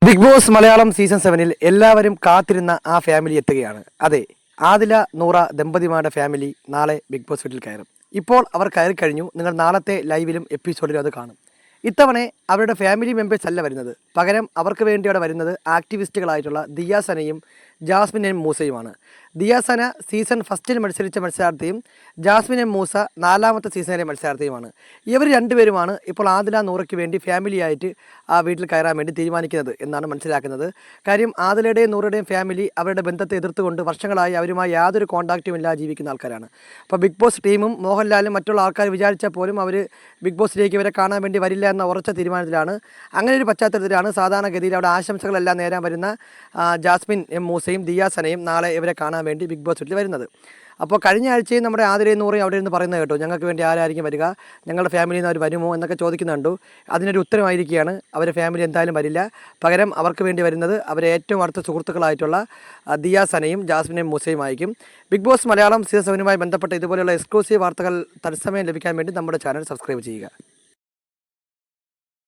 Big boss Malayalam season 7-ൽ എല്ലാവരും കാത്തിരുന്ന ആ ഫാമിലി എത്തുകയാണ്. അതെ, ആദില നൂറ ദമ്പതിമാരുടെ ഫാമിലി നാളെ ബിഗ് ബോസ് വീട്ടിൽ കയറും. ഇപ്പോൾ അവർ കയറി കഴിഞ്ഞു. നിങ്ങൾ നാളത്തെ ലൈവിലും എപ്പിസോഡിലും അത് കാണും. ഇത്തവണ അവരുടെ ഫാമിലി മെമ്പേഴ്സ് അല്ല വരുന്നത്, പകരം അവർക്ക് വേണ്ടി അവിടെ വരുന്നത് ആക്ടിവിസ്റ്റുകളായിട്ടുള്ള ദിയാസനയും ജാസ്മിൻ എം മൂസയുമാണ്. ദിയാസന സീസൺ ഫസ്റ്റിൽ മത്സരിച്ച മത്സരാർത്ഥിയും ജാസ്മിൻ എം മൂസ 4ാമത്തെ സീസണിലെ മത്സരാർത്ഥിയുമാണ്. ഇവർ രണ്ടുപേരുമാണ് ഇപ്പോൾ ആദില നൂറയ്ക്ക് വേണ്ടി ഫാമിലിയായിട്ട് ആ വീട്ടിൽ കയറാൻ വേണ്ടി തീരുമാനിക്കുന്നത് എന്നാണ് മനസ്സിലാക്കുന്നത്. കാര്യം ആദിലയുടെയും നൂറയുടെയും ഫാമിലി അവരുടെ ബന്ധത്തെ എതിർത്തുകൊണ്ട് വർഷങ്ങളായി അവരുമായി യാതൊരു കോൺടാക്റ്റും ഇല്ലാതെ ജീവിക്കുന്ന ആൾക്കാരാണ്. അപ്പോൾ ബിഗ് ബോസ് ടീമും മോഹൻലാലും മറ്റുള്ള ആൾക്കാർ വിചാരിച്ചാൽ പോലും അവർ ബിഗ് ബോസിലേക്ക് ഇവരെ കാണാൻ വേണ്ടി വരില്ല എന്ന ഉറച്ച തീരുമാനത്തിലാണ്. അങ്ങനെ ഒരു പശ്ചാത്തലത്തിലാണ് സാധാരണഗതിയിൽ അവിടെ ആശംസകളെല്ലാം നേരാൻ വരുന്ന ജാസ്മിൻ എം മൂസയും ദിയാസനയും നാളെ ഇവരെ കാണാൻ വേണ്ടി ബിഗ് ബോസ് വീട്ടിൽ വരുന്നത്. അപ്പോൾ കഴിഞ്ഞ ആഴ്ചയും നമ്മുടെ ആതിരയും നൂറയും അവിടെ നിന്ന് പറയുന്നത് കേട്ടോ, ഞങ്ങൾക്ക് വേണ്ടി ആരായിരിക്കും വരിക, ഞങ്ങളുടെ ഫാമിലിയിൽ നിന്ന് അവർ വരുമോ എന്നൊക്കെ ചോദിക്കുന്നുണ്ടു. അതിനൊരു ഉത്തരമായിരിക്കുകയാണ്, അവരുടെ ഫാമിലി എന്തായാലും വരില്ല. പകരം അവർക്ക് വേണ്ടി വരുന്നത് അവരെ ഏറ്റവും അടുത്ത സുഹൃത്തുക്കളായിട്ടുള്ള ദിയാസനയും ജാസ്മിനും മൂസയും ആയിരിക്കും. ബിഗ് ബോസ് മലയാളം സീസൺ 7-മായി ബന്ധപ്പെട്ട ഇതുപോലെയുള്ള എക്സ്ക്ലൂസീവ് വാർത്തകൾ തത്സമയം ലഭിക്കാൻ വേണ്ടി നമ്മുടെ ചാനൽ സബ്സ്ക്രൈബ് ചെയ്യുക.